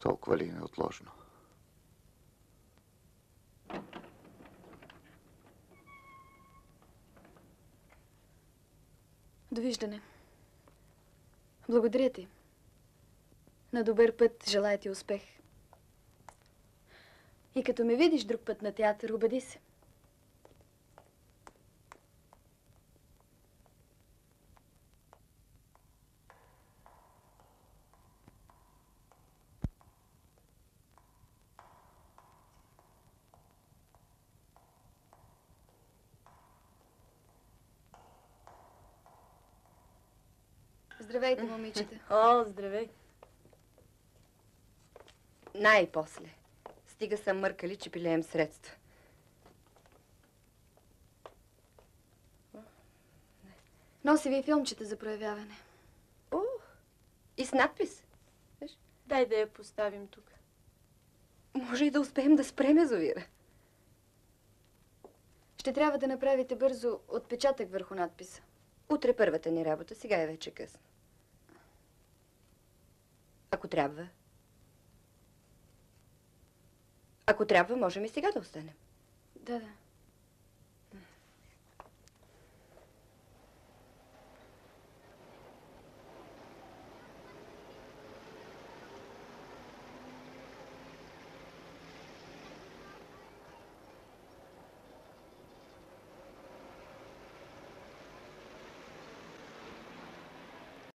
Толкова ли е неотложно? Довиждане. Благодаря ти. На добър път желая ти успех. И като ме видиш друг път на театър, убеди се. Здравейте, момичета. О, здравей. Най-после. Стига са мъркали, че пилеем средства. Носи ви филмчета за проявяване. О, и с надпис. Виж? Дай да я поставим тук. Може и да успеем да спрем язовира. Ще трябва да направите бързо отпечатък върху надписа. Утре първата ни работа, сега е вече късно. Ако трябва. Ако трябва, можем и сега да останем. Да.